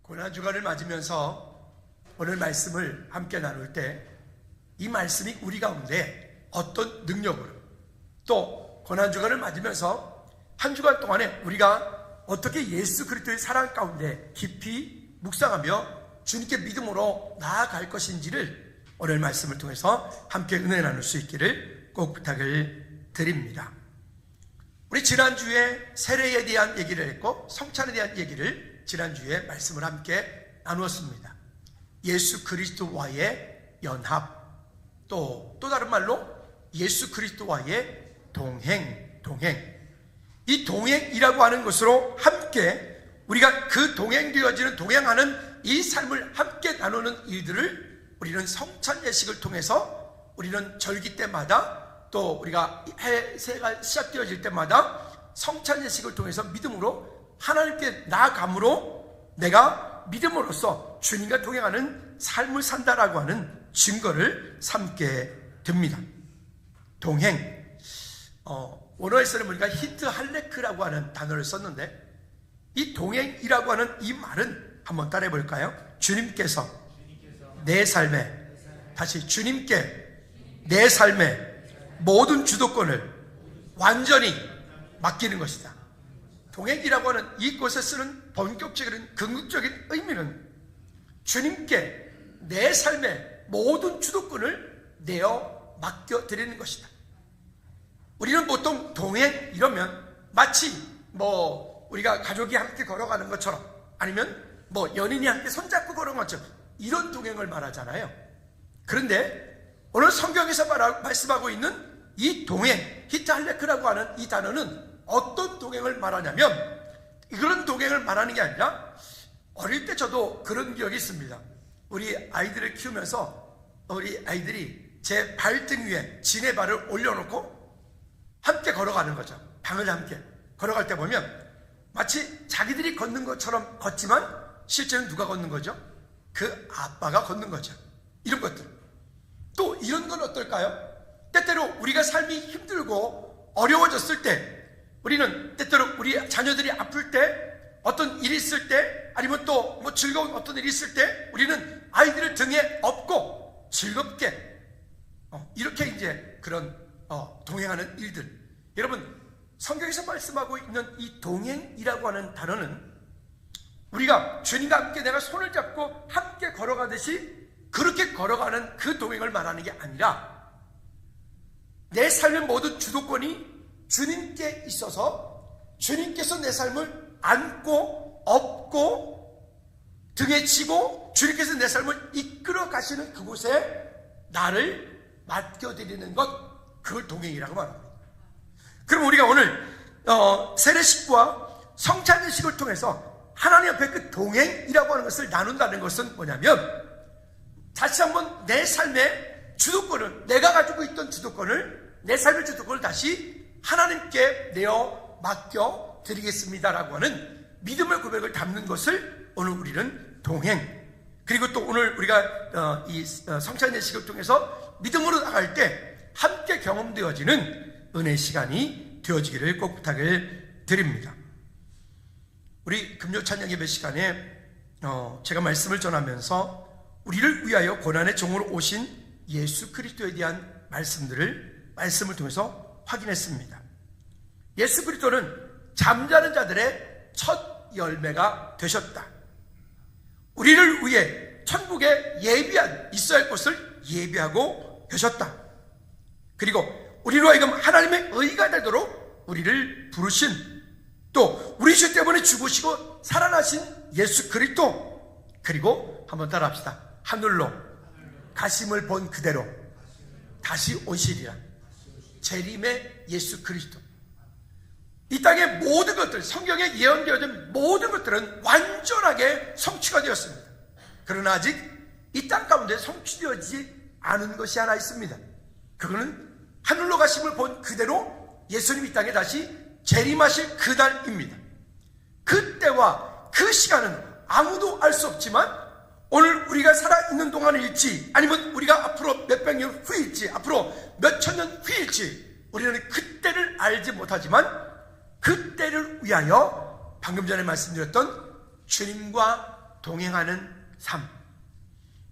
고난주간을 맞으면서 오늘 말씀을 함께 나눌 때 이 말씀이 우리 가운데 어떤 능력으로, 또 고난주간을 맞으면서 한 주간 동안에 우리가 어떻게 예수 그리스도의 사랑 가운데 깊이 묵상하며 주님께 믿음으로 나아갈 것인지를 오늘 말씀을 통해서 함께 은혜 나눌 수 있기를 꼭 부탁을 드립니다. 우리 지난주에 세례에 대한 얘기를 했고 성찬에 대한 얘기를 지난주에 말씀을 함께 나누었습니다. 예수 그리스도와의 연합, 또 다른 말로 예수 그리스도와의 동행. 이 동행이라고 하는 것으로 함께 우리가 그 동행되어지는, 동행하는 이 삶을 함께 나누는 일들을 우리는 성찬 예식을 통해서, 우리는 절기 때마다, 또 우리가 새해가 시작되어질 때마다 성찬 예식을 통해서 믿음으로 하나님께 나아감으로 내가 믿음으로써 주님과 동행하는 삶을 산다라고 하는 증거를 삼게 됩니다. 동행, 원어에서는 우리가 히트할레크라고 하는 단어를 썼는데, 이 동행이라고 하는 이 말은 한번 따라해 볼까요? 주님께서 내 삶에, 다시 주님께 내 삶의 모든 주도권을 완전히 맡기는 것이다. 동행이라고 하는 이곳에 쓰는 본격적인 궁극적인 의미는 주님께 내 삶의 모든 주도권을 내어 맡겨드리는 것이다. 우리는 보통 동행 이러면 마치 우리가 가족이 함께 걸어가는 것처럼, 아니면 연인이 함께 손잡고 걸어가는 것처럼 이런 동행을 말하잖아요. 그런데 오늘 성경에서 말씀하고 있는 이 동행, 히트할레크라고 하는 이 단어는 어떤 동행을 말하냐면, 그런 동행을 말하는 게 아니라, 어릴 때 저도 그런 기억이 있습니다. 우리 아이들을 키우면서 우리 아이들이 제 발등 위에 지네발을 올려놓고 함께 걸어가는 거죠. 방을 함께 걸어갈 때 보면 마치 자기들이 걷는 것처럼 걷지만 실제는 누가 걷는 거죠? 그 아빠가 걷는 거죠. 이런 것들. 또 이런 건 어떨까요? 때때로 우리가 삶이 힘들고 어려워졌을 때, 우리는 때때로 우리 자녀들이 아플 때, 어떤 일이 있을 때, 아니면 또 즐거운 어떤 일이 있을 때 우리는 아이들을 등에 업고 즐겁게 이렇게 이제 그런 동행하는 일들. 여러분, 성경에서 말씀하고 있는 이 동행이라고 하는 단어는 우리가 주님과 함께 내가 손을 잡고 함께 걸어가듯이 그렇게 걸어가는 그 동행을 말하는 게 아니라, 내 삶의 모든 주도권이 주님께 있어서 주님께서 내 삶을 안고 업고 등에 지고 주님께서 내 삶을 이끌어 가시는 그곳에 나를 맡겨드리는 것, 그걸 동행이라고 말합니다. 그럼 우리가 오늘 세례식과 성찬예식을 통해서 하나님 앞에 그 동행이라고 하는 것을 나눈다는 것은 뭐냐면, 다시 한번 내 삶의 주도권을, 내가 가지고 있던 주도권을, 내 삶의 주도권을 다시 하나님께 내어 맡겨드리겠습니다라고 하는 믿음의 고백을 담는 것을 오늘 우리는 동행, 그리고 또 오늘 우리가 이 성찬 예식을 통해서 믿음으로 나갈 때 함께 경험되어지는 은혜 시간이 되어지기를 꼭 부탁을 드립니다. 우리 금요 찬양 예배 시간에 제가 말씀을 전하면서 우리를 위하여 고난의 종으로 오신 예수 그리스도에 대한 말씀을 통해서 확인했습니다. 예수 그리스도는 잠자는 자들의 첫 열매가 되셨다. 우리를 위해 천국에 있어야 할 곳을 예비하고 계셨다. 그리고 우리로 하여금 하나님의 의가 되도록 우리를 부르신, 또 우리 죄 때문에 죽으시고 살아나신 예수 그리스도, 그리고 한번 따라합시다. 하늘로 가심을 본 그대로 다시 오시리라. 재림의 예수 그리스도. 이 땅의 모든 것들, 성경에 예언되어진 모든 것들은 완전하게 성취가 되었습니다. 그러나 아직 이 땅 가운데 성취되어지지 않은 것이 하나 있습니다. 그거는 하늘로 가심을 본 그대로 예수님 이 땅에 다시 재림하실 그날입니다. 그때와 그 시간은 아무도 알 수 없지만, 오늘 우리가 살아있는 동안일지, 아니면 우리가 앞으로 몇백 년 후일지, 앞으로 몇천 년 후일지, 우리는 그때를 알지 못하지만 그때를 위하여 방금 전에 말씀드렸던 주님과 동행하는 삶,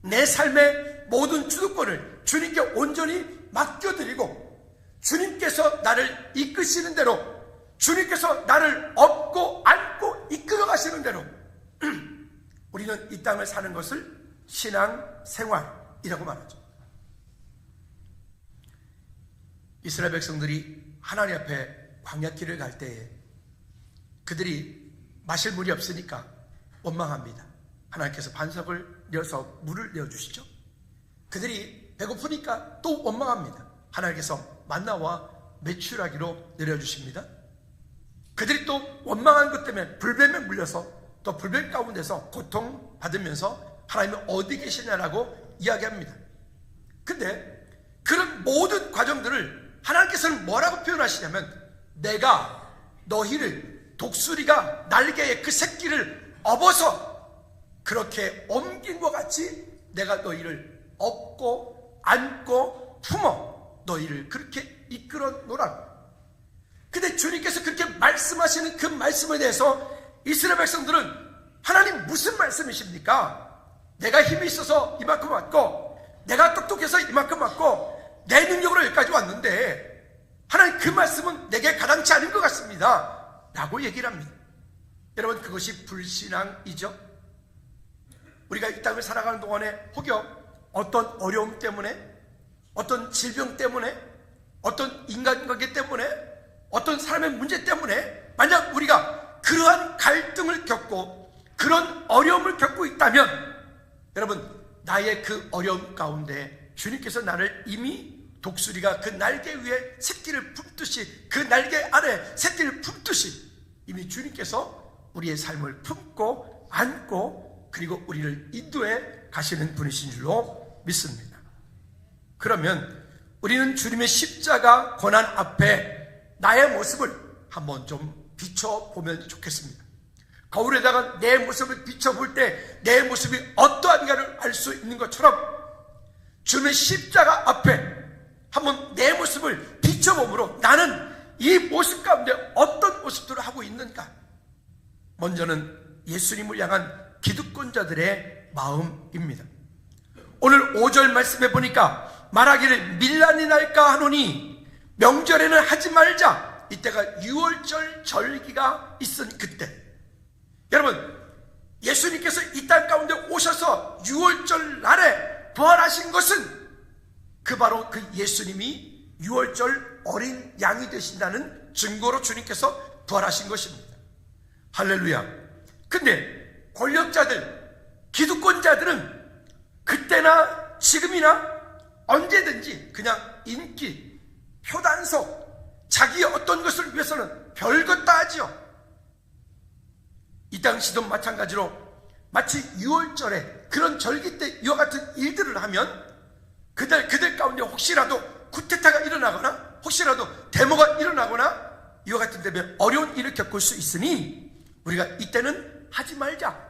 내 삶의 모든 주도권을 주님께 온전히 맡겨드리고 주님께서 나를 이끄시는 대로, 주님께서 나를 업고 안고 이끌어 가시는 대로 우리는 이 땅을 사는 것을 신앙생활이라고 말하죠. 이스라엘 백성들이 하나님 앞에 광야길을 갈 때에 그들이 마실 물이 없으니까 원망합니다. 하나님께서 반석을 내어서 물을 내어주시죠. 그들이 배고프니까 또 원망합니다. 하나님께서 만나와 메추라기로 내려주십니다. 그들이 또 원망한 것 때문에 불뱀에 물려서 또 불뱀 가운데서 고통받으면서 하나님은 어디 계시냐라고 이야기합니다. 근데 그런 모든 과정들을 하나님께서는 뭐라고 표현하시냐면, 내가 너희를 독수리가 날개에 그 새끼를 업어서 그렇게 옮긴 것 같이 내가 너희를 업고 안고 품어 너희를 그렇게 이끌어 놓으라. 근데 주님께서 그렇게 말씀하시는 그 말씀에 대해서 이스라엘 백성들은 하나님 무슨 말씀이십니까? 내가 힘이 있어서 이만큼 왔고 내가 똑똑해서 이만큼 왔고 내 능력으로 여기까지 왔는데 하나님 그 말씀은 내게 가당치 않은 것 같습니다 라고 얘기를 합니다. 여러분, 그것이 불신앙이죠. 우리가 이 땅을 살아가는 동안에 혹여 어떤 어려움 때문에, 어떤 질병 때문에, 어떤 인간관계 때문에, 어떤 사람의 문제 때문에 만약 우리가 그러한 갈등을 겪고 그런 어려움을 겪고 있다면, 여러분, 나의 그 어려움 가운데 주님께서 나를 이미 독수리가 그 날개 위에 새끼를 품듯이, 그 날개 아래 새끼를 품듯이 이미 주님께서 우리의 삶을 품고 안고 그리고 우리를 인도해 가시는 분이신 줄로 믿습니다. 그러면 우리는 주님의 십자가 고난 앞에 나의 모습을 한번 좀 비춰보면 좋겠습니다. 거울에다가 내 모습을 비춰볼 때 내 모습이 어떠한가를 알 수 있는 것처럼 주님의 십자가 앞에 한번 내 모습을 비춰보므로 나는 이 모습 가운데 어떤 모습들을 하고 있는가. 먼저는 예수님을 향한 기득권자들의 마음입니다. 오늘 5절 말씀해 보니까 말하기를 밀란이 날까 하노니 명절에는 하지 말자. 이때가 6월절 절기가 있은 그때, 여러분, 예수님께서 이 땅 가운데 오셔서 6월절 날에 부활하신 것은 그 바로 그 예수님이 6월절 어린 양이 되신다는 증거로 주님께서 부활하신 것입니다. 할렐루야. 근데 권력자들, 기득권자들은 그때나 지금이나 언제든지 그냥 인기, 표단속, 자기의 어떤 것을 위해서는 별것 다 하지요. 이 당시도 마찬가지로 마치 6월절에 그런 절기 때 이와 같은 일들을 하면 그들 가운데 혹시라도 쿠데타가 일어나거나 혹시라도 데모가 일어나거나 이와 같은 때문에 어려운 일을 겪을 수 있으니 우리가 이때는 하지 말자.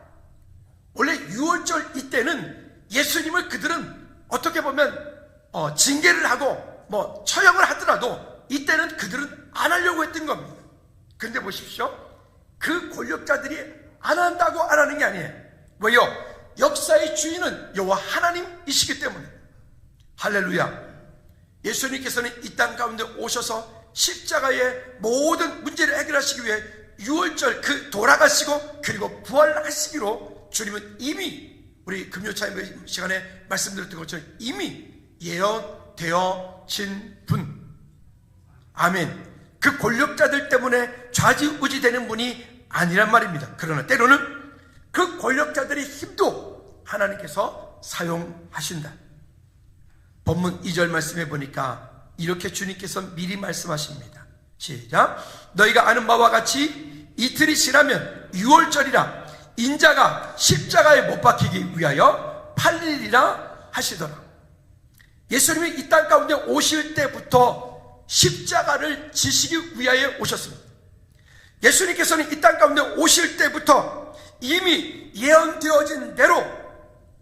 원래 6월절 이때는 예수님을 그들은 어떻게 보면 징계를 하고 처형을 하더라도 이때는 그들은 안 하려고 했던 겁니다. 그런데 보십시오, 그 권력자들이 안 한다고 안 하는 게 아니에요. 왜요? 역사의 주인은 여호와 하나님이시기 때문에. 할렐루야. 예수님께서는 이 땅 가운데 오셔서 십자가의 모든 문제를 해결하시기 위해 6월절 그 돌아가시고 그리고 부활하시기로 주님은 이미 우리 금요차임 시간에 말씀드렸던 것처럼 이미 예언되어진 분. 아멘. 그 권력자들 때문에 좌지우지되는 분이 아니란 말입니다. 그러나 때로는 그 권력자들의 힘도 하나님께서 사용하신다. 본문 2절 말씀해 보니까 이렇게 주님께서 미리 말씀하십니다. 시작. 너희가 아는 바와 같이 이틀이 지나면 6월절이라 인자가 십자가에 못 박히기 위하여 팔리리라 하시더라. 예수님이 이 땅 가운데 오실 때부터 십자가를 지시기 위하여 오셨습니다. 예수님께서는 이 땅 가운데 오실 때부터 이미 예언되어진 대로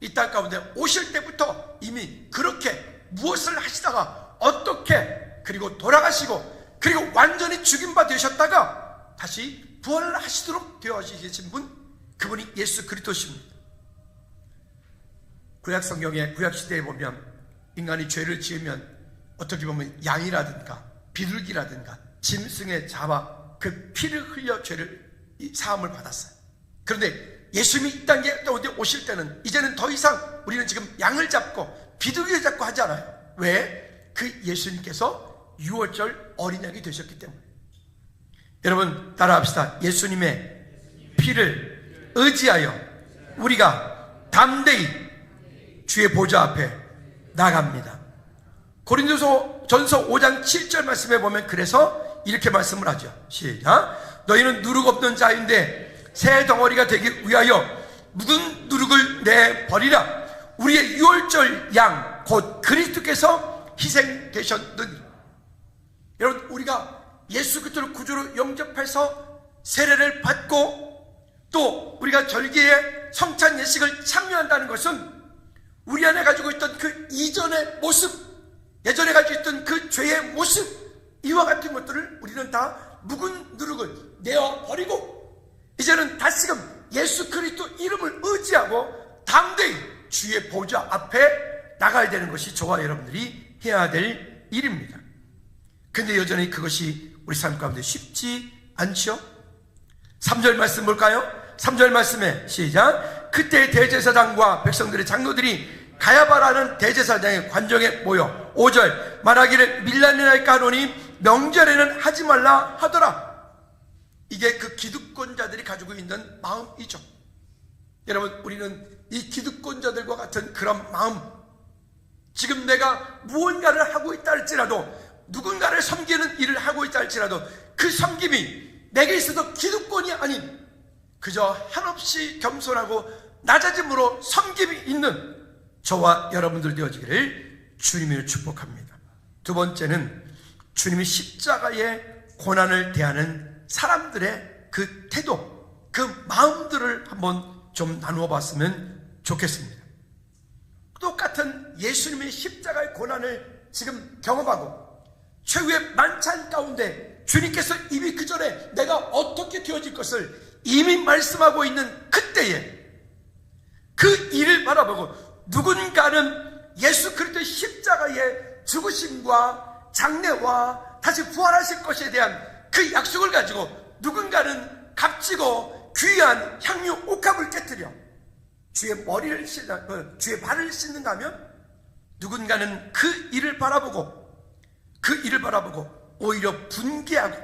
이 땅 가운데 오실 때부터 이미 그렇게 무엇을 하시다가 어떻게 그리고 돌아가시고 그리고 완전히 죽임 바 되셨다가 다시 부활하시도록 되어지신 분, 그분이 예수 그리스도십니다. 구약 성경에 구약 시대에 보면 인간이 죄를 지으면 어떻게 보면 양이라든가 비둘기라든가 짐승에 잡아 그 피를 흘려 죄를 사함을 받았어요. 그런데 예수님이 이 땅에 오실 때는 이제는 더 이상 우리는 지금 양을 잡고 비둘기를 잡고 하지 않아요. 왜? 그 예수님께서 6월절 어린 양이 되셨기 때문에. 여러분 따라합시다. 예수님의 피를 의지하여 우리가 담대히 주의 보좌 앞에 나갑니다. 고린도서 전서 5장 7절 말씀에 보면 그래서 이렇게 말씀을 하죠. 시작. 너희는 누룩 없는 자인데 새 덩어리가 되기 위하여 묵은 누룩을 내버리라. 우리의 유월절 양 곧 그리스도께서 희생되셨느니. 여러분 우리가 예수 그리스도를 구주로 영접해서 세례를 받고 또 우리가 절기에 성찬 예식을 참여한다는 것은 우리 안에 가지고 있던 그 이전의 모습, 예전에 가지고 있던 그 죄의 모습, 이와 같은 것들을 우리는 다 묵은 누룩을 내어버리고 이제는 다시금 예수 그리스도 이름을 의지하고 담대히 주의 보좌 앞에 나가야 되는 것이 저와 여러분들이 해야 될 일입니다. 근데 여전히 그것이 우리 삶 가운데 쉽지 않죠? 3절 말씀 볼까요? 3절 말씀에 시작. 그때 대제사장과 백성들의 장로들이 가야바라는 대제사장의 관정에 모여 5절 말하기를 밀란을 할까 하노니 명절에는 하지 말라 하더라. 이게 그 기득권자들이 가지고 있는 마음이죠. 여러분 우리는 이 기득권자들과 같은 그런 마음, 지금 내가 무언가를 하고 있다 할지라도 누군가를 섬기는 일을 하고 있다 할지라도 그 섬김이 내게 있어서 기득권이 아닌 그저 한없이 겸손하고 낮아짐으로 섬김이 있는 저와 여러분들 되어지기를 주님으로 축복합니다. 두 번째는 주님이 십자가의 고난을 대하는 사람들의 그 태도, 그 마음들을 한번 좀 나누어 봤으면 좋겠습니다. 똑같은 예수님의 십자가의 고난을 지금 경험하고 최후의 만찬 가운데 주님께서 이미 그 전에 내가 어떻게 되어질 것을 이미 말씀하고 있는 그때에 그 일을 바라보고 누군가는 예수 그리스도의 십자가의 죽으심과 장례와 다시 부활하실 것에 대한 그 약속을 가지고 누군가는 값지고 귀한 향유 옥합을 깨뜨려 주의 머리를 주의 발을 씻는가 하면 누군가는 그 일을 바라보고 오히려 분개하고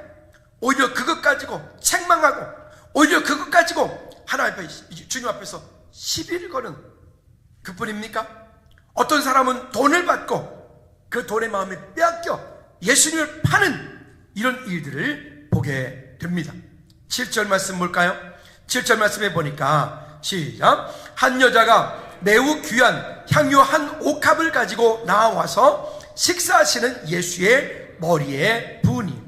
오히려 그것 가지고 책망하고 오히려 그것 가지고 하나님 앞에 주님 앞에서 시비를 거는 그뿐입니까? 어떤 사람은 돈을 받고 그 돈의 마음에 빼앗겨 예수님을 파는 이런 일들을 보게 됩니다. 7절 말씀 볼까요? 7절 말씀에 보니까 시작. 한 여자가 매우 귀한 향유 한 옥합을 가지고 나와서 식사하시는 예수의 머리에 부으니.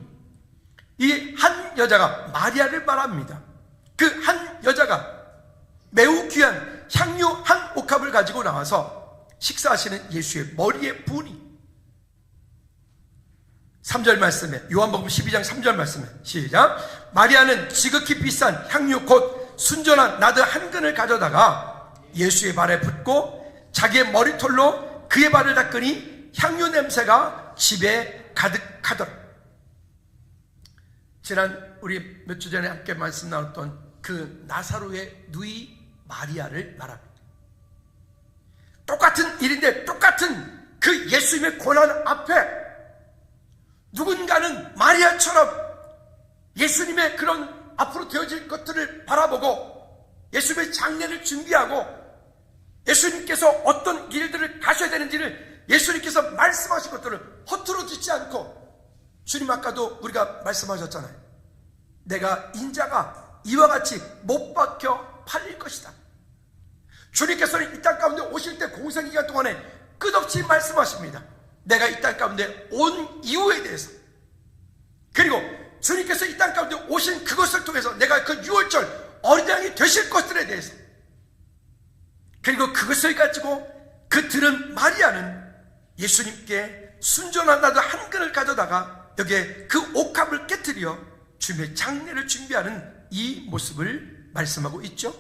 이 한 여자가 마리아를 말합니다. 그 한 여자가 매우 귀한 향유 한 옥합을 가지고 나와서 식사하시는 예수의 머리에 부으니. 3절 말씀에 요한복음 12장 3절 말씀에 시작. 마리아는 지극히 비싼 향유 곧 순전한 나드 한 근을 가져다가 예수의 발에 붓고 자기의 머리털로 그의 발을 닦으니 향유 냄새가 집에 가득하더라. 지난 우리 몇 주 전에 함께 말씀 나눴던 그 나사로의 누이 마리아를 말합니다. 똑같은 일인데 똑같은 그 예수님의 고난 앞에 누군가는 마리아처럼 예수님의 그런 앞으로 되어질 것들을 바라보고 예수님의 장례를 준비하고 예수님께서 어떤 길들을 가셔야 되는지를 예수님께서 말씀하신 것들을 허투루 듣지 않고 주님 아까도 우리가 말씀하셨잖아요. 내가 인자가 이와 같이 못 박혀 팔릴 것이다. 주님께서는 이 땅 가운데 오실 때 공생기간 동안에 끝없이 말씀하십니다. 내가 이 땅 가운데 온 이유에 대해서, 그리고 주님께서 이 땅 가운데 오신 그것을 통해서 내가 그 유월절 어린 양이 되실 것들에 대해서, 그리고 그것을 가지고 그 들은 마리아는 예수님께 순전한 나도 한 근을 가져다가 여기에 그 옥합을 깨뜨려 주님의 장례를 준비하는 이 모습을 말씀하고 있죠.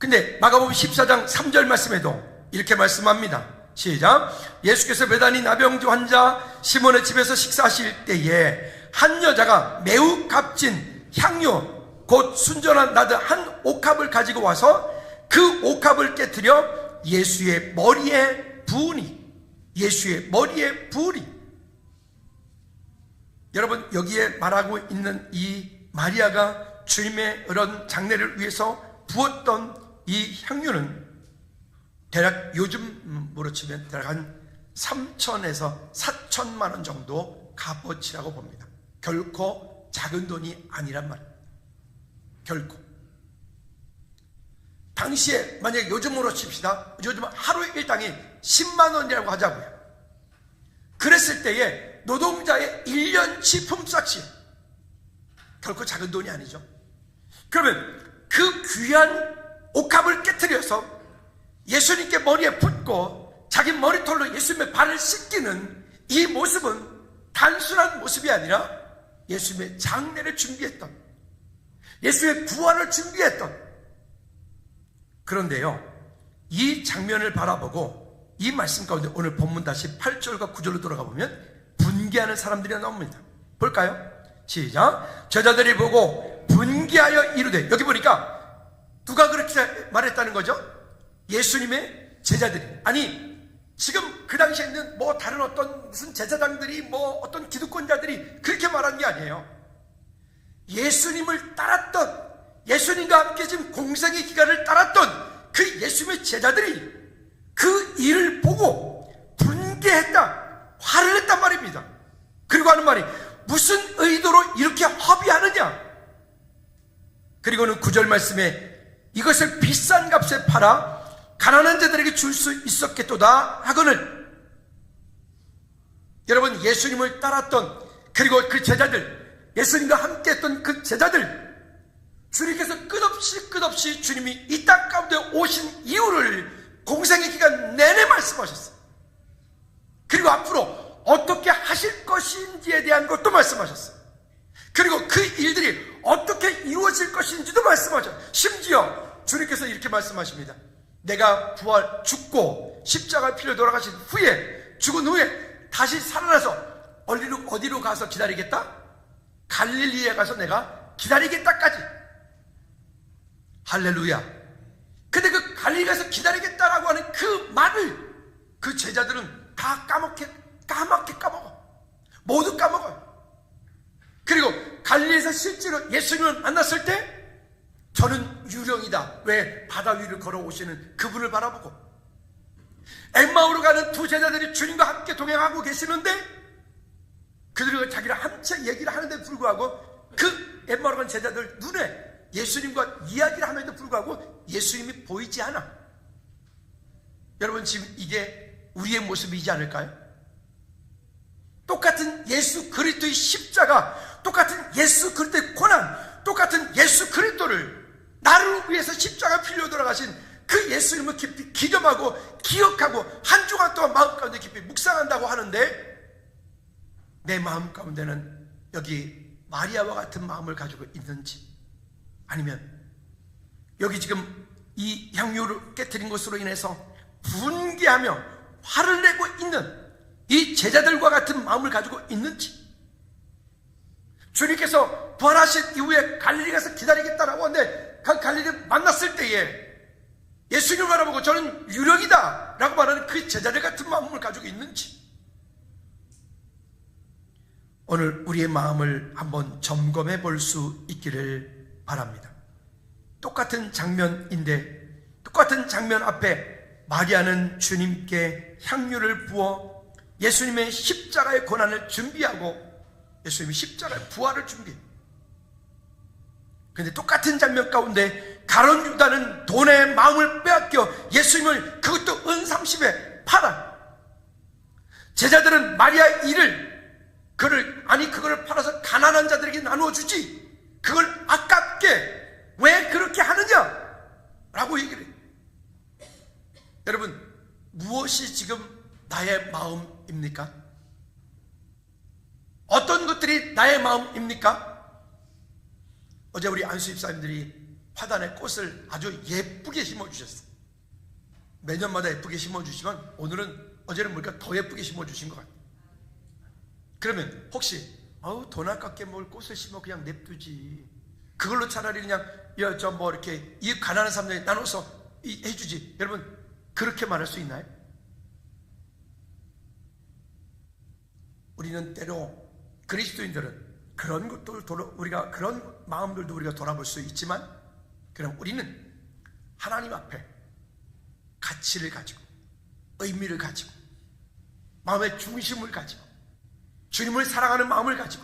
근데 마가복음 14장 3절 말씀에도 이렇게 말씀합니다. 시작. 예수께서 베다니 나병 환자 시몬의 집에서 식사하실 때에 한 여자가 매우 값진 향료 곧 순전한 나드 한 옥합을 가지고 와서 그 옥합을 깨뜨려 예수의 머리에 부으니, 예수의 머리에 부으니. 여러분, 여기에 말하고 있는 이 마리아가 주님의 이런 장례를 위해서 부었던 이 향유는 대략 요즘으로 치면 대략 한 3천에서 4천만 원 정도 값어치라고 봅니다. 결코 작은 돈이 아니란 말입니다. 결코. 당시에 만약에 요즘으로 칩시다. 요즘 하루 일당이 10만 원이라고 하자고요. 그랬을 때에 노동자의 1년치 품삯이 결코 작은 돈이 아니죠. 그러면 그 귀한 옥합을 깨트려서 예수님께 머리에 붓고 자기 머리털로 예수님의 발을 씻기는 이 모습은 단순한 모습이 아니라 예수님의 장례를 준비했던, 예수의 부활을 준비했던. 그런데요, 이 장면을 바라보고 이 말씀 가운데 오늘 본문 다시 8절과 9절로 돌아가 보면 분개하는 사람들이 나옵니다. 볼까요? 시작. 제자들이 보고 분개하여 이르되, 여기 보니까 누가 그렇게 말했다는 거죠? 예수님의 제자들이. 아니, 지금 그 당시에 있는 뭐 다른 어떤 무슨 제사장들이 뭐 어떤 기득권자들이 그렇게 말한 게 아니에요. 예수님을 따랐던, 예수님과 함께 지금 공생의 기간을 따랐던 그 예수님의 제자들이 그 일을 보고 분개했다, 화를 냈단 말입니다. 그리고 하는 말이 무슨 의도로 이렇게 허비하느냐. 그리고는 9절 말씀에 이것을 비싼 값에 팔아 가난한 자들에게 줄 수 있었겠도다 하거늘. 여러분, 예수님을 따랐던, 그리고 그 제자들, 예수님과 함께 했던 그 제자들, 주님께서 끝없이 주님이 이 땅 가운데 오신 이유를 공생의 기간 내내 말씀하셨어요. 그리고 앞으로 어떻게 하실 것인지에 대한 것도 말씀하셨어요. 그리고 그 일들이 어떻게 이루어질 것인지도 말씀하셨어요. 심지어 주님께서 이렇게 말씀하십니다. 내가 죽고 십자가 피로 돌아가신 후에, 죽은 후에 다시 살아나서 어디로 가서 기다리겠다? 갈릴리에 가서 내가 기다리겠다까지. 할렐루야. 근데 그 갈릴리 가서 기다리겠다라고 하는 그 말을 그 제자들은 다 까맣게 까먹어. 모두 까먹어요. 그리고 갈릴리에서 실제로 예수님을 만났을 때 저는 유령이다, 왜 바다 위를 걸어오시는 그분을 바라보고, 엠마오로 가는 두 제자들이 주님과 함께 동행하고 계시는데 그들이 자기를 한 채 얘기를 하는데 불구하고 그 엠마오로 가는 제자들 눈에 예수님과 이야기를 함에도 불구하고 예수님이 보이지 않아. 여러분, 지금 이게 우리의 모습이지 않을까요? 똑같은 예수 그리스도의 십자가, 똑같은 예수 그리스도의 고난, 똑같은 예수 그리스도를 나를 위해서 십자가 필려 돌아가신 그 예수님을 깊이 기념하고 기억하고 한 주간 동안 마음 가운데 깊이 묵상한다고 하는데 내 마음 가운데는 여기 마리아와 같은 마음을 가지고 있는지, 아니면 여기 지금 이 향유를 깨뜨린 것으로 인해서 분개하며 화를 내고 있는 이 제자들과 같은 마음을 가지고 있는지. 주님께서 부활하신 이후에 갈릴리 가서 기다리겠다라고 하는데 그 갈릴리 만났을 때에 예수님을 바라보고 저는 유령이다 라고 말하는 그 제자들 같은 마음을 가지고 있는지. 오늘 우리의 마음을 한번 점검해 볼 수 있기를 바랍니다. 똑같은 장면인데, 똑같은 장면 앞에 마리아는 주님께 향유를 부어 예수님의 십자가의 고난을 준비하고 예수님의 십자가의 부활을 준비해. 그런데 똑같은 장면 가운데 가룟 유다는 돈의 마음을 빼앗겨 예수님을 그것도 은30에 팔아. 제자들은 마리아의 일을 그걸 팔아서 가난한 자들에게 나누어 주지, 그걸 아깝게 왜 그렇게 하느냐 라고 얘기를 해요. 여러분, 무엇이 지금 나의 마음입니까? 어떤 것들이 나의 마음입니까? 어제 우리 안수 집사님들이 화단에 꽃을 아주 예쁘게 심어주셨어요. 매년마다 예쁘게 심어주시지만 어제는 보니까 더 예쁘게 심어주신 것 같아요. 그러면 혹시 돈 아깝게 뭘 꽃을 심어 그냥 냅두지, 그걸로 차라리 그냥 이렇게 이 가난한 사람들이 나눠서 해주지, 여러분 그렇게 말할 수 있나요? 우리는 때로 그리스도인들은 그런 것도 우리가 그런 마음들도 우리가 돌아볼 수 있지만, 그럼 우리는 하나님 앞에 가치를 가지고 의미를 가지고 마음의 중심을 가지고 주님을 사랑하는 마음을 가지고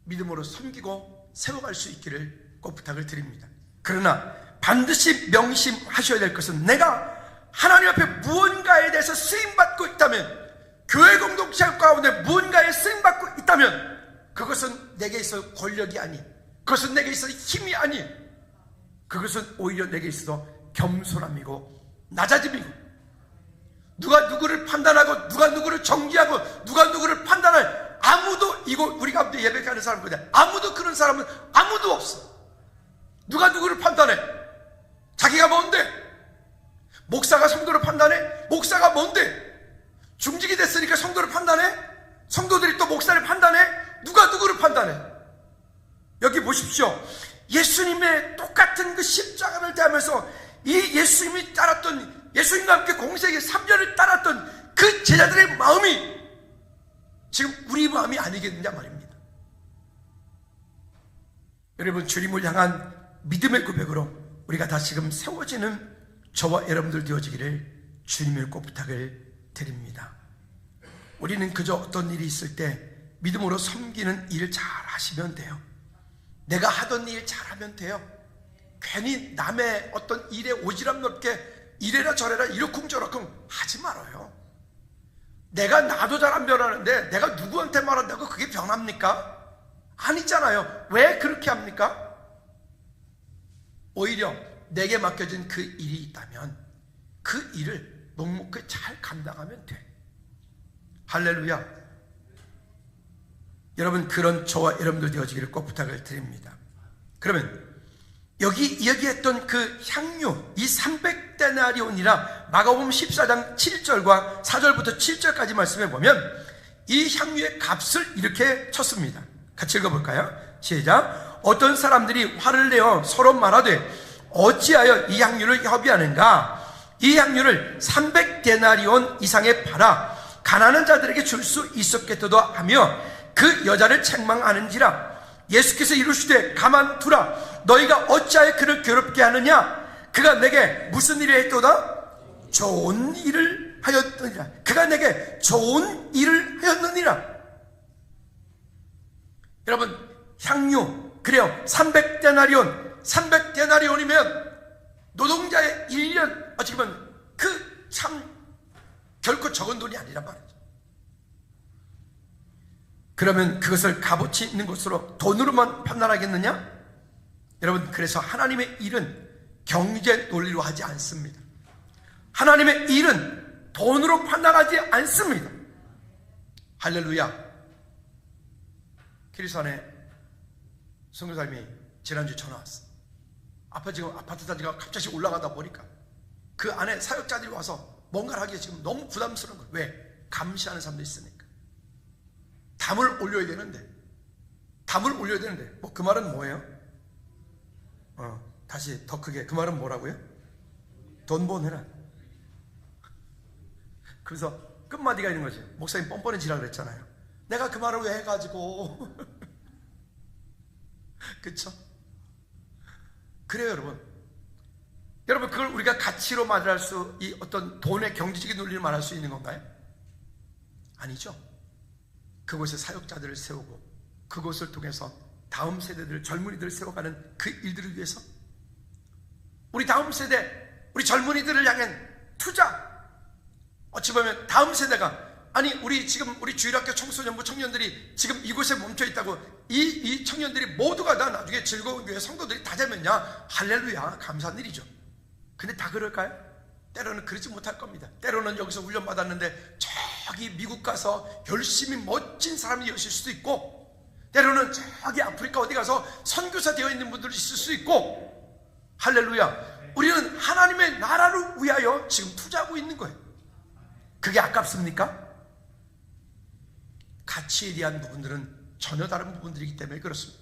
믿음으로 섬기고 세워갈 수 있기를 꼭 부탁을 드립니다. 그러나 반드시 명심하셔야 될 것은, 내가 하나님 앞에 무언가에 대해서 쓰임받고 있다면, 교회 공동체 가운데 무언가에 쓰임받고 있다면, 그것은 내게 있어 권력이 아닌, 그것은 내게 있어 힘이 아닌, 그것은 오히려 내게 있어 겸손함이고 낮아짐이고, 누가 누구를 판단하고 누가 누구를 정죄하고 누가 누구를 판단할 아무도, 이거 우리 가운데 예배하는 사람보다 아무도, 그런 사람은 아무도 없어. 누가 누구를 판단해? 자기가 뭔데? 목사가 성도를 판단해? 목사가 뭔데? 중직이 됐으니까 성도를 판단해? 성도들이 또 목사를 판단해? 누가 누구를 판단해? 여기 보십시오. 예수님의 똑같은 그 십자가를 대하면서 이 예수님이 따랐던, 예수님과 함께 공생의 3년을 따랐던 그 제자들의 마음이 지금 우리 마음이 아니겠느냐 말입니다. 여러분, 주님을 향한 믿음의 고백으로 우리가 다시금 세워지는 저와 여러분들 되어지기를 주님을 꼭 부탁을 드립니다. 우리는 그저 어떤 일이 있을 때 믿음으로 섬기는 일 잘 하시면 돼요. 내가 하던 일 잘하면 돼요. 괜히 남의 어떤 일에 오지랖 넓게 이래라 저래라 이러쿵저러쿵 하지 말아요. 내가 나도 잘 안 변하는데 내가 누구한테 말한다고 그게 변합니까? 아니잖아요. 왜 그렇게 합니까? 오히려 내게 맡겨진 그 일이 있다면 그 일을 묵묵히 잘 감당하면 돼. 할렐루야. 여러분, 그런 저와 여러분들 되어지기를 꼭 부탁을 드립니다. 그러면 여기 이야기했던 그 향유, 이 300데나리온이라 마가복음 14장 7절과 4절부터 7절까지 말씀해 보면 이 향유의 값을 이렇게 쳤습니다. 같이 읽어볼까요? 시작. 어떤 사람들이 화를 내어 서로 말하되 어찌하여 이 향유를 협의하는가? 이 향유를 300데나리온 이상에 팔아 가난한 자들에게 줄 수 있었겠도다 하며 그 여자를 책망하는지라. 예수께서 이르시되 가만두라. 너희가 어찌하여 그를 괴롭게 하느냐? 그가 내게 무슨 일을 했도다? 좋은 일을 하였느니라. 그가 내게 좋은 일을 하였느니라. 여러분, 향유, 그래요, 300데나리온이면 노동자의 1년, 어찌 보면 그 참 결코 적은 돈이 아니란 말이죠. 그러면 그것을 값어치 있는 것으로 돈으로만 판단하겠느냐? 여러분, 그래서 하나님의 일은 경제 논리로 하지 않습니다. 하나님의 일은 돈으로 판단하지 않습니다. 할렐루야. 키리산에 선교사님이 지난주에 전화 왔어. 지금 아파트 단지가 갑자기 올라가다 보니까 그 안에 사역자들이 와서 뭔가를 하기에 지금 너무 부담스러운 거예요. 왜? 감시하는 사람도 있으니까. 담을 올려야 되는데 그 말은 뭐예요? 다시 더 크게, 그 말은 뭐라고요? 돈 보내라. 그래서 끝마디가 있는 거지. 목사님 뻔뻔해지라 그랬잖아요. 내가 그 말을 왜 해가지고 그쵸? 그래요. 여러분, 그걸 우리가 가치로 말할 수, 이 어떤 돈의 경제적인 논리를 말할 수 있는 건가요? 아니죠. 그곳에 사역자들을 세우고 그곳을 통해서 다음 세대들, 젊은이들을 세워가는 그 일들을 위해서 우리 다음 세대, 우리 젊은이들을 향한 투자, 어찌 보면 다음 세대가, 아니 우리 지금 우리 주일학교 청소년부 청년들이 지금 이곳에 멈춰 있다고 이 청년들이 모두가 다 나중에 즐거운 교회 성도들이 다 되면야 할렐루야, 감사한 일이죠. 근데 다 그럴까요? 때로는 그러지 못할 겁니다. 때로는 여기서 훈련 받았는데 저기 미국 가서 열심히 멋진 사람이 되실 수도 있고, 때로는 저기 아프리카 어디 가서 선교사 되어 있는 분들이 있을 수 있고, 할렐루야. 우리는 하나님의 나라를 위하여 지금 투자하고 있는 거예요. 그게 아깝습니까? 가치에 대한 부분들은 전혀 다른 부분들이기 때문에 그렇습니다.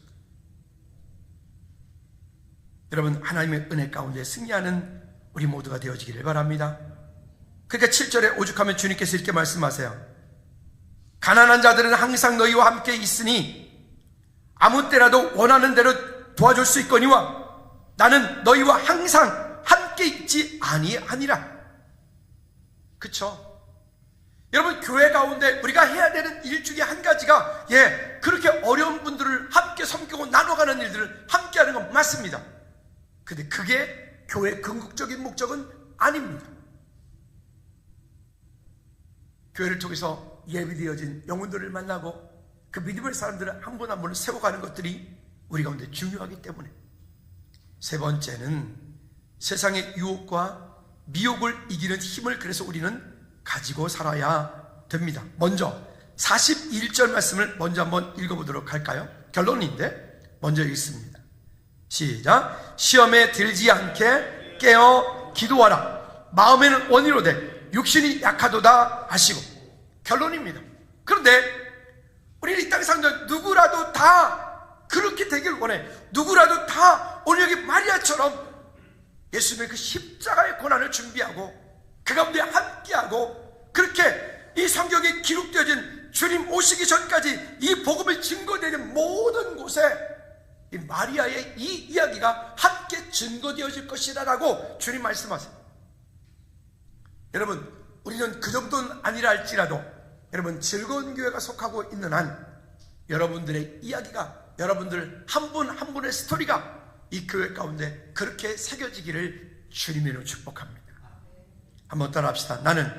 여러분, 하나님의 은혜 가운데 승리하는 우리 모두가 되어지기를 바랍니다. 그러니까 7절에 오죽하면 주님께서 이렇게 말씀하세요. 가난한 자들은 항상 너희와 함께 있으니 아무 때라도 원하는 대로 도와줄 수 있거니와 나는 너희와 항상 함께 있지 아니하니라. 그쵸? 여러분, 교회 가운데 우리가 해야 되는 일 중에 한 가지가 그렇게 어려운 분들을 함께 섬기고 나눠가는 일들을 함께 하는 건 맞습니다. 근데 그게 교회의 궁극적인 목적은 아닙니다. 교회를 통해서 예비되어진 영혼들을 만나고 그 믿음의 사람들을 한 분 한 분을 세워가는 것들이 우리 가운데 중요하기 때문에. 세 번째는 세상의 유혹과 미혹을 이기는 힘을 그래서 우리는 가지고 살아야 됩니다. 먼저 41절 말씀을 먼저 한번 읽어보도록 할까요? 결론인데 먼저 읽습니다. 시작. 시험에 들지 않게 깨어 기도하라. 마음에는 원이로되 육신이 약하도다 하시고. 결론입니다. 그런데 우리 이 땅 사람들 누구라도 다 그렇게 되길 원해. 누구라도 다 오늘 여기 마리아처럼 예수님의 그 십자가의 고난을 준비하고 그 가운데 함께하고 그렇게 이 성경에 기록되어진 주님 오시기 전까지 이 복음을 증거되는 모든 곳에 이 마리아의 이 이야기가 함께 증거되어질 것이라고 주님 말씀하세요. 여러분, 우리는 그 정도는 아니라 할지라도 여러분, 즐거운 교회가 속하고 있는 한 여러분들의 이야기가, 여러분들 한 분 한 분의 스토리가 이 교회 가운데 그렇게 새겨지기를 주님으로 축복합니다. 한번 따라합시다. 나는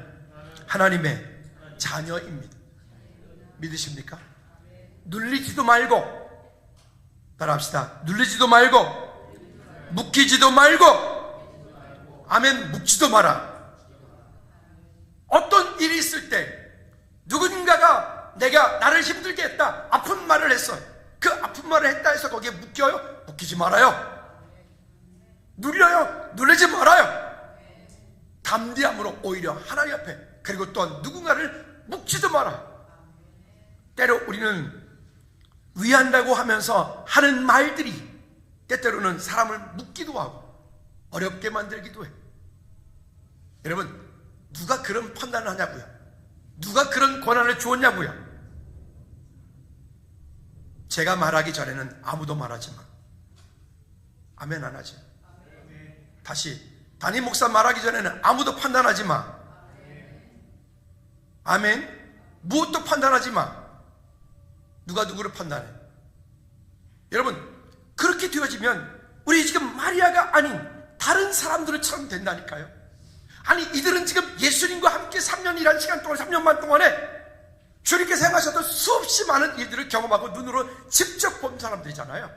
하나님의 자녀입니다. 믿으십니까? 눌리지도 말고, 따라합시다. 눌리지도 말고, 묶이지도 말고, 아멘, 묶지도 마라. 어떤 일이 있을 때 누군가가 내가 나를 힘들게 했다, 아픈 말을 했어요. 그 아픈 말을 했다 해서 거기에 묶여요? 묶이지 말아요. 눌려요? 눌리지 말아요. 담대함으로 오히려 하나님 앞에, 그리고 또한 누군가를 묶지도 마라. 때로 우리는 위한다고 하면서 하는 말들이 때때로는 사람을 묶기도 하고 어렵게 만들기도 해. 여러분, 누가 그런 판단을 하냐고요? 누가 그런 권한을 주었냐고요? 제가 말하기 전에는 아무도 말하지 마. 아멘 안 하지? 다시, 담임 목사 말하기 전에는 아무도 판단하지 마. 아멘. 무엇도 판단하지 마. 누가 누구를 판단해? 여러분, 그렇게 되어지면 우리 지금 마리아가 아닌 다른 사람들처럼 된다니까요. 아니, 이들은 지금 예수님과 함께 3년이라는 시간 동안, 3년 반 동안에 주님께서 행하셨던 수없이 많은 일들을 경험하고 눈으로 직접 본 사람들이잖아요.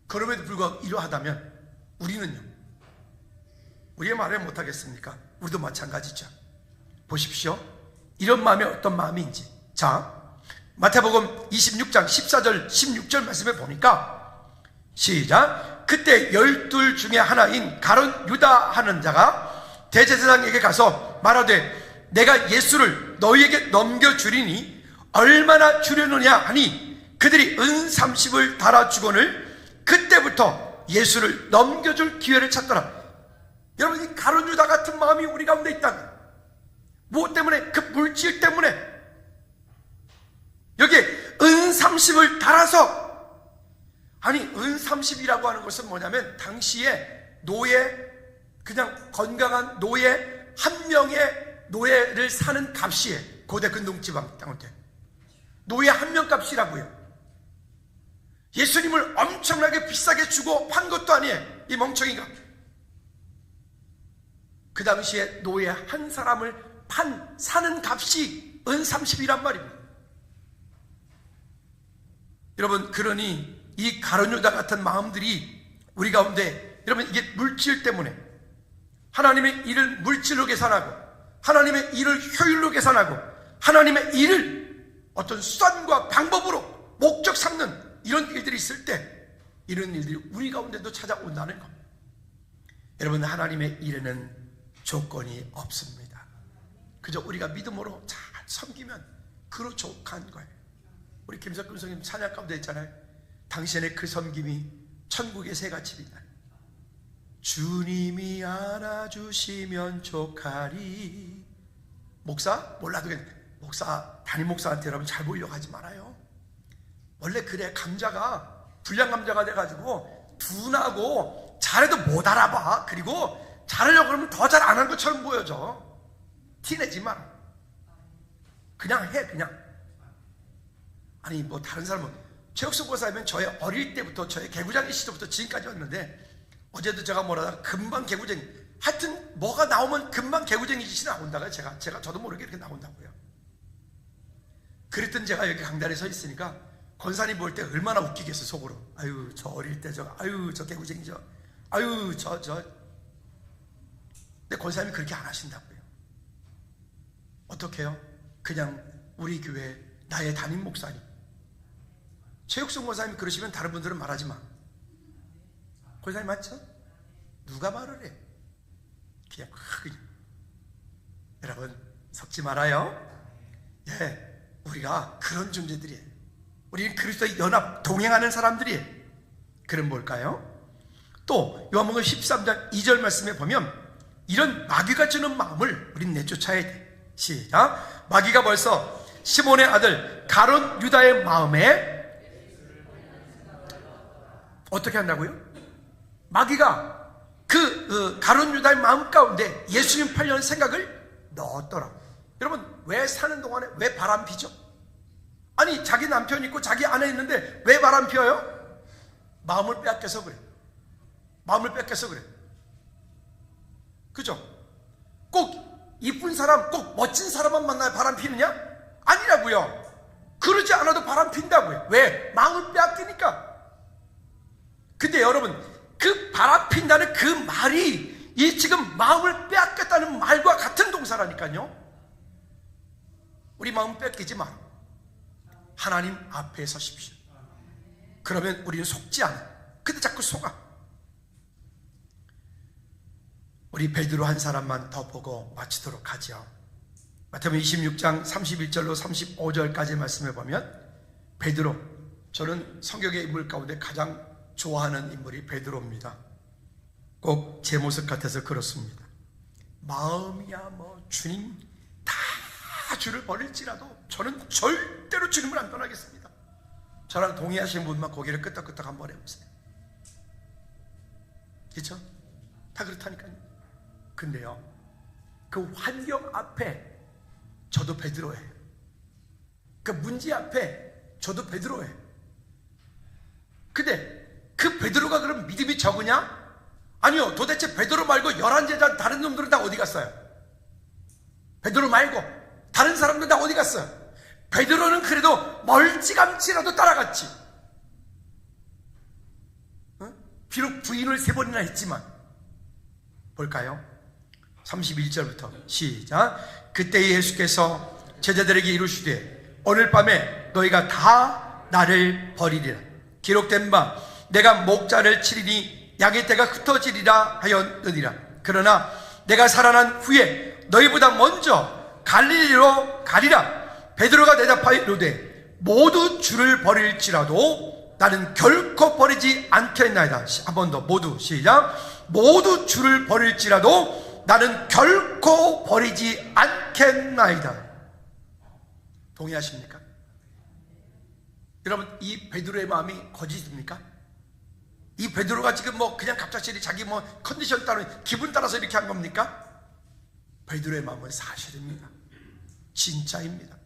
그럼에도 불구하고 이러하다면 우리는요, 우리의 말을 못하겠습니까? 우리도 마찬가지죠. 보십시오. 이런 마음이 어떤 마음인지. 자, 마태복음 26장 14절 16절 말씀에 보니까 시작. 그때 12 중에 하나인 가룟 유다 하는 자가 대제사장에게 가서 말하되 내가 예수를 너희에게 넘겨주리니 얼마나 주려느냐 하니 그들이 은 30을 달아주거늘 그때부터 예수를 넘겨줄 기회를 찾더라. 여러분, 이 가룟 유다 같은 마음이 우리 가운데 있다면 무엇 때문에? 그 물질 때문에. 여기에 은 30을 달아서, 아니, 은 30이라고 하는 것은 뭐냐면 당시에 노예, 그냥 건강한 노예 한 명의 노예를 사는 값이에요. 고대 근동지방 땅한테 노예 한 명 값이라고요. 예수님을 엄청나게 비싸게 주고 판 것도 아니에요, 이 멍청이가. 그 당시에 노예 한 사람을 사는 값이 은 30이란 말입니다. 여러분, 그러니 이 가룟 유다 같은 마음들이 우리 가운데, 여러분, 이게 물질 때문에 하나님의 일을 물질로 계산하고 하나님의 일을 효율로 계산하고 하나님의 일을 어떤 수단과 방법으로 목적 삼는 이런 일들이 있을 때 이런 일들이 우리 가운데도 찾아온다는 것. 여러분, 하나님의 일에는 조건이 없습니다. 그저 우리가 믿음으로 잘 섬기면 그로 족한 거예요. 우리 김석근 선생님 찬양 가운데 있잖아요. 당신의 그 섬김이 천국의 새같이이다. 주님이 안아주시면 족하리. 목사? 몰라도 목사, 담임 목사한테 여러분 잘 보이려고 하지 말아요. 원래 그래, 감자가 불량 감자가 돼가지고 둔하고 잘해도 못 알아봐. 그리고 잘하려고 그러면 더 잘 안 한 것처럼 보여져. 티내지 마. 그냥 해, 그냥. 아니 뭐 다른 사람은, 최혁수 목사님은 저의 어릴 때부터, 저의 개구쟁이 시절부터 지금까지 왔는데, 어제도 제가 뭐라다가 금방 개구쟁이, 하여튼 뭐가 나오면 금방 개구쟁이 짓이 나온다고요. 제가 저도 모르게 이렇게 나온다고요. 그랬던 제가 여기 강단에 서 있으니까 권사님 볼 때 얼마나 웃기겠어, 속으로. 아유 저 어릴 때 저 개구쟁이 아유 근데 권사님이 그렇게 안 하신다고요. 어떻게 해요? 그냥 우리 교회 나의 담임 목사님, 최육성 권사님이 그러시면 다른 분들은 말하지 마. 권사님 맞죠? 누가 말을 해? 그냥 여러분 섞지 말아요. 예, 우리가 그런 존재들이에요. 우리는 그리스도의 연합 동행하는 사람들이에요. 그럼 뭘까요? 또 요한복음 13장 2절 말씀에 보면 이런 마귀가 주는 마음을 우린 내쫓아야 돼. 시작. 마귀가 벌써 시몬의 아들 가룟 유다의 마음에 어떻게 한다고요? 마귀가 그 가룟 유다의 마음 가운데 예수님 팔려는 생각을 넣었더라. 여러분, 왜 사는 동안에 왜 바람 피죠? 아니 자기 남편 있고 자기 아내 있는데 왜 바람 피어요? 마음을 빼앗겨서 그래. 마음을 뺏겨서 그래. 그죠? 꼭 이쁜 사람, 꼭 멋진 사람만 만나야 바람 피느냐? 아니라고요. 그러지 않아도 바람 핀다고요. 왜? 마음을 빼앗기니까. 근데 여러분, 그 바람 핀다는 그 말이 이 지금 마음을 빼앗겼다는 말과 같은 동사라니까요. 우리 마음 뺏기지 마. 하나님 앞에 서십시오. 그러면 우리는 속지 않아. 근데 자꾸 속아. 우리 베드로 한 사람만 더 보고 마치도록 하죠. 마태복음 26장 31절로 35절까지 말씀해 보면 베드로, 저는 성경의 인물 가운데 가장 좋아하는 인물이 베드로입니다. 꼭 제 모습 같아서 그렇습니다. 마음이야 뭐 주님 다 주를 버릴지라도 저는 절대로 주님을 안 떠나겠습니다. 저랑 동의하시는 분만 고개를 끄덕끄덕 한번 해보세요. 그렇죠? 다 그렇다니까요. 근데요, 그 환경 앞에 저도 베드로예요. 그 문제 앞에 저도 베드로예요. 근데 그 베드로가 그럼 믿음이 적으냐? 아니요. 도대체 베드로 말고 11제자 다른 놈들은 다 어디 갔어요? 베드로 말고 다른 사람들은 다 어디 갔어요? 베드로는 그래도 멀찌감치라도 따라갔지. 비록 부인을 3번이나 했지만. 볼까요? 31절부터 시작. 그때 예수께서 제자들에게 이르시되 오늘 밤에 너희가 다 나를 버리리라. 기록된 바 내가 목자를 치리니 양의 떼가 흩어지리라 하였느니라. 그러나 내가 살아난 후에 너희보다 먼저 갈릴리로 가리라. 베드로가 대답하여 이르되 모두 주를 버릴지라도 나는 결코 버리지 않겠나이다. 한 번 더 모두 시작. 모두 주를 버릴지라도 나는 결코 버리지 않겠나이다. 동의하십니까? 여러분, 이 베드로의 마음이 거짓입니까? 이 베드로가 지금 뭐 그냥 갑작스레 자기 뭐 컨디션 따라 기분 따라서 이렇게 한 겁니까? 베드로의 마음은 사실입니다. 진짜입니다.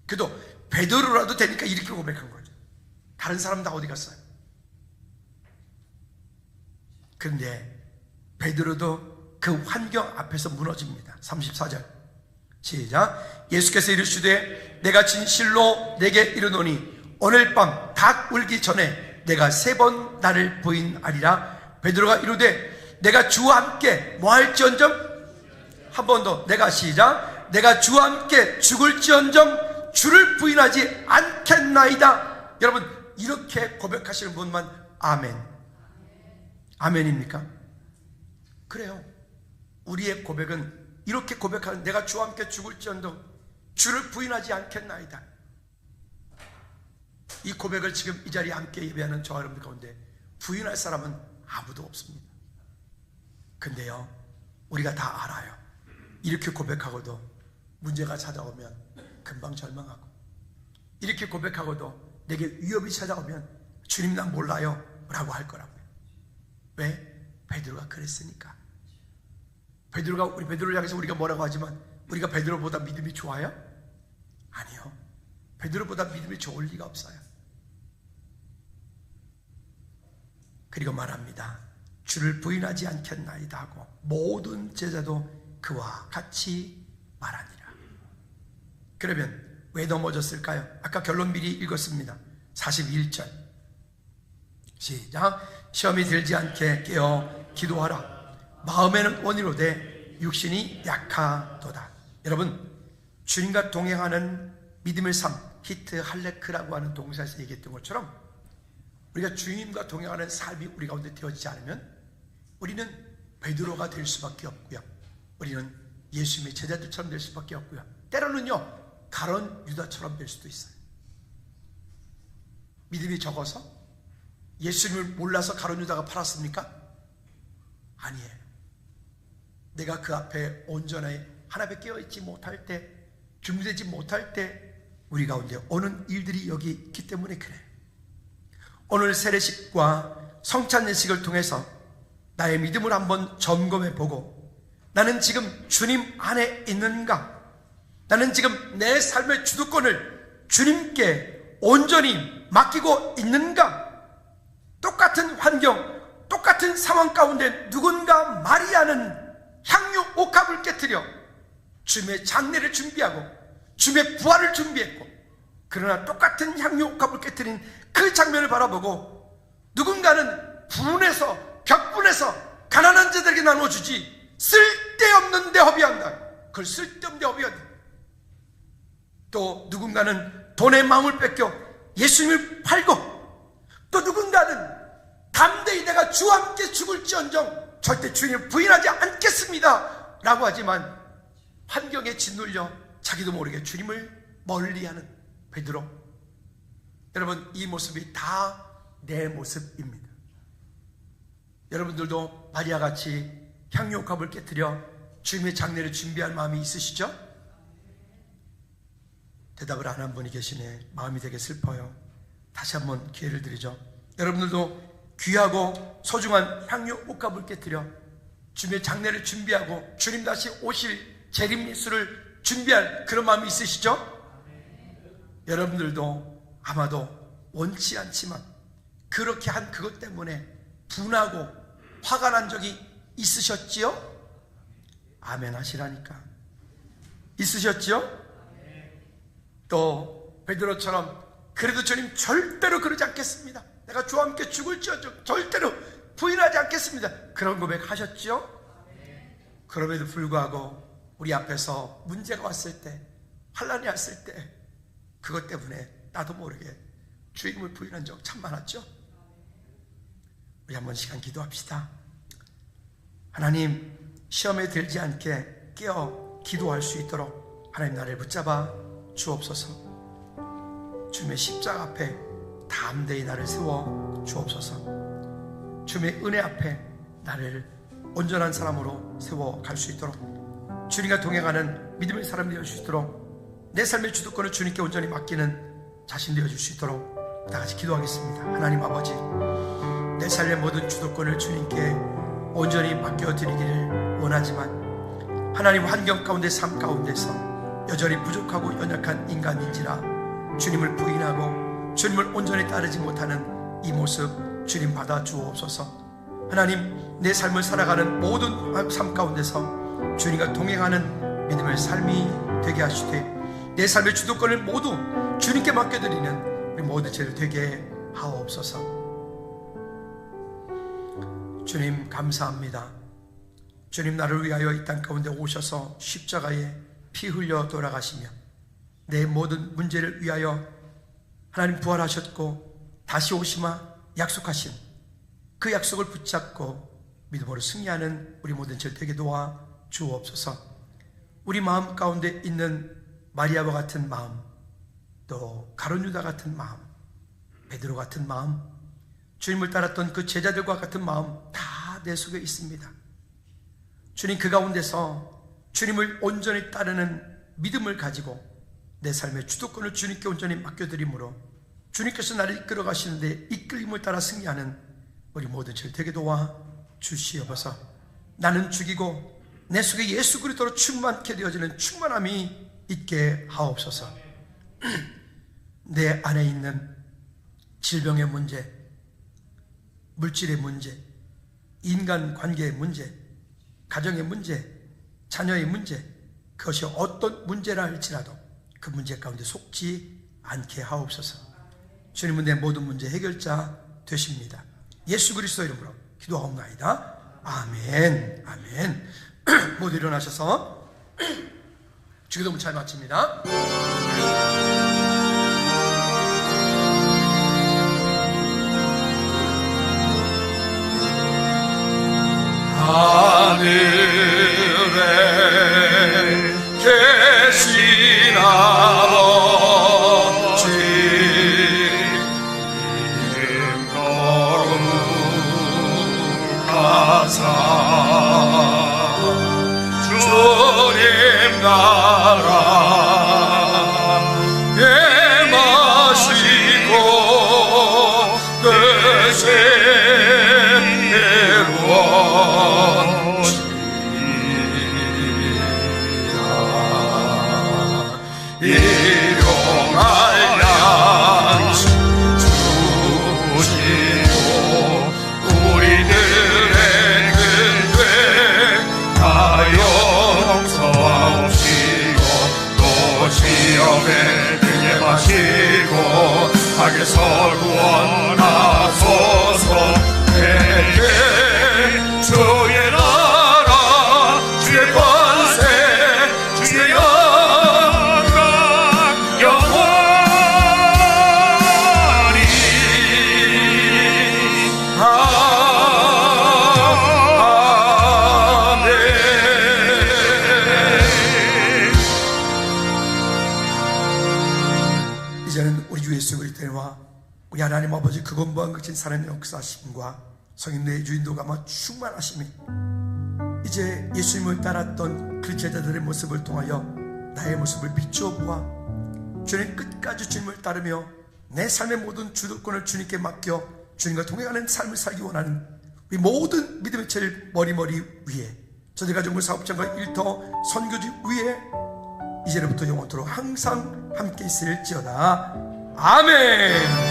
그래도 베드로라도 되니까 이렇게 고백한 거죠. 다른 사람 다 어디 갔어요? 그런데 베드로도 그 환경 앞에서 무너집니다. 34절 시작. 예수께서 이르시되 내가 진실로 내게 이르노니 오늘 밤 닭 울기 전에 내가 3번 나를 부인하리라. 베드로가 이르되 내가 주와 함께 뭐할지언정, 한 번 더 내가 시작. 내가 주와 함께 죽을지언정 주를 부인하지 않겠나이다. 여러분, 이렇게 고백하시는 분만 아멘. 아멘입니까? 그래요. 우리의 고백은 이렇게 고백하는, 내가 주와 함께 죽을지언정 주를 부인하지 않겠나이다. 이 고백을 지금 이 자리에 함께 예배하는 저와 여러분들 가운데 부인할 사람은 아무도 없습니다. 근데요, 우리가 다 알아요. 이렇게 고백하고도 문제가 찾아오면 금방 절망하고, 이렇게 고백하고도 내게 위협이 찾아오면 주님 난 몰라요 라고 할 거라고요. 왜? 베드로가 그랬으니까. 우리 베드로를 향해서 우리가 뭐라고 하지만 우리가 베드로보다 믿음이 좋아요? 아니요. 베드로보다 믿음이 좋을 리가 없어요. 그리고 말합니다. 주를 부인하지 않겠나이다 하고 모든 제자도 그와 같이 말하니라. 그러면 왜 넘어졌을까요? 아까 결론 미리 읽었습니다. 41절 시작. 시험이 들지 않게 깨어 기도하라. 마음에는 원이로되 육신이 약하도다. 여러분, 주님과 동행하는 믿음의 삶, 히트 할레크라고 하는 동사에서 얘기했던 것처럼 우리가 주님과 동행하는 삶이 우리 가운데 되어지지 않으면 우리는 베드로가 될 수밖에 없고요, 우리는 예수님의 제자들처럼 될 수밖에 없고요, 때로는요 가론 유다처럼 될 수도 있어요. 믿음이 적어서 예수님을 몰라서 가론 유다가 팔았습니까? 아니에요. 내가 그 앞에 온전히 하나님께 깨어있지 못할 때, 준비되지 못할 때 우리 가운데 오는 일들이 여기 있기 때문에 그래요. 오늘 세례식과 성찬 예식을 통해서 나의 믿음을 한번 점검해 보고, 나는 지금 주님 안에 있는가? 나는 지금 내 삶의 주도권을 주님께 온전히 맡기고 있는가? 똑같은 환경, 똑같은 상황 가운데 누군가 마리아는 향유 옥합을 깨뜨려 주님의 장례를 준비하고 주님의 부활을 준비했고, 그러나 똑같은 향유 옥합을 깨뜨린 그 장면을 바라보고 누군가는 분해서 격분해서 가난한 자들에게 나눠주지 쓸데없는 데 허비한다. 그걸 쓸데없는 데 허비한다. 또 누군가는 돈의 마음을 뺏겨 예수님을 팔고, 또 누군가는 담대히 내가 주와 함께 죽을지언정 절대 주님을 부인하지 않겠습니다 라고 하지만 환경에 짓눌려 자기도 모르게 주님을 멀리하는 베드로. 여러분, 이 모습이 다 내 모습입니다. 여러분들도 마리아같이 향유옥합을 깨뜨려 주님의 장례를 준비할 마음이 있으시죠? 대답을 안 한 분이 계시네. 마음이 되게 슬퍼요. 다시 한번 기회를 드리죠. 여러분들도 귀하고 소중한 향유옥합을 깨뜨려 주님의 장례를 준비하고 주님 다시 오실 재림 예수를 준비할 그런 마음이 있으시죠? 여러분들도 아마도 원치 않지만 그렇게 한 그것 때문에 분하고 화가 난 적이 있으셨지요? 아멘 하시라니까. 있으셨지요? 또 베드로처럼 그래도 주님 절대로 그러지 않겠습니다, 내가 주와 함께 죽을지어정 절대로 부인하지 않겠습니다, 그런 고백 하셨지요? 그럼에도 불구하고 우리 앞에서 문제가 왔을 때, 환난이 왔을 때 그것 때문에 나도 모르게 주님을 부인한 적 참 많았죠? 우리 한번 시간 기도합시다. 하나님, 시험에 들지 않게 깨어 기도할 수 있도록 하나님 나를 붙잡아 주옵소서. 주님의 십자가 앞에 담대히 나를 세워 주옵소서. 주님의 은혜 앞에 나를 온전한 사람으로 세워 갈 수 있도록, 주님과 동행하는 믿음의 사람 되어 줄 수 있도록, 내 삶의 주도권을 주님께 온전히 맡기는 자신 되어 줄 수 있도록 다 같이 기도하겠습니다. 하나님 아버지, 내 삶의 모든 주도권을 주님께 온전히 맡겨드리기를 원하지만 하나님, 환경 가운데 삶 가운데서 여전히 부족하고 연약한 인간인지라 주님을 부인하고 주님을 온전히 따르지 못하는 이 모습 주님 받아 주옵소서. 하나님, 내 삶을 살아가는 모든 삶 가운데서 주님과 동행하는 믿음의 삶이 되게 하시되, 내 삶의 주도권을 모두 주님께 맡겨드리는 우리 모두 죄를 되게 하옵소서. 주님 감사합니다. 주님, 나를 위하여 이 땅 가운데 오셔서 십자가에 피 흘려 돌아가시며 내 모든 문제를 위하여 하나님 부활하셨고 다시 오시마 약속하신 그 약속을 붙잡고 믿음으로 승리하는 우리 모든 절 되게 도와 주옵소서. 우리 마음 가운데 있는 마리아와 같은 마음, 또 가룟 유다 같은 마음, 베드로 같은 마음, 주님을 따랐던 그 제자들과 같은 마음 다 내 속에 있습니다. 주님, 그 가운데서 주님을 온전히 따르는 믿음을 가지고 내 삶의 주도권을 주님께 온전히 맡겨드림으로 주님께서 나를 이끌어 가시는데 이끌림을 따라 승리하는 우리 모든 절 되게 도와 주시옵소서. 나는 죽이고 내 속에 예수 그리스도로 충만케 되어지는 충만함이 있게 하옵소서. 내 안에 있는 질병의 문제, 물질의 문제, 인간관계의 문제, 가정의 문제, 자녀의 문제, 그것이 어떤 문제라 할지라도 그 문제 가운데 속지 않게 하옵소서. 주님은 내 모든 문제 해결자 되십니다. 예수 그리스도 이름으로 기도하옵나이다. 아멘. 아멘. 모두 일어나셔서 주기도문 잘 마칩니다. 하늘에 계신 아버지, 이름 거룩하사 주님 나라 임하시고 뜻이 일용할 양식 주시고 우리들의 근죄 다 용서하옵시고 또 시험에 들게 마시고 악에서 구원하소서. 내게 주의 나라 주의 권세 주의 영광 영원히 아멘. 이제는 우리 주 예수 그리스도와 우리 하나님 아버지 그 건무한 거친 사랑의 역사하심과 성인의 주인도가 충만하심이 이제 예수님을 따랐던 그 제자들의 모습을 통하여 나의 모습을 비추어 보아 주님 끝까지 주님을 따르며 내 삶의 모든 주도권을 주님께 맡겨 주님과 동행하는 삶을 살기 원하는 우리 모든 믿음의 제일 머리 위에 저들가정부 사업장과 일터 선교지 위에 이제부터 영원토록 항상 함께 있을지어다. 아멘.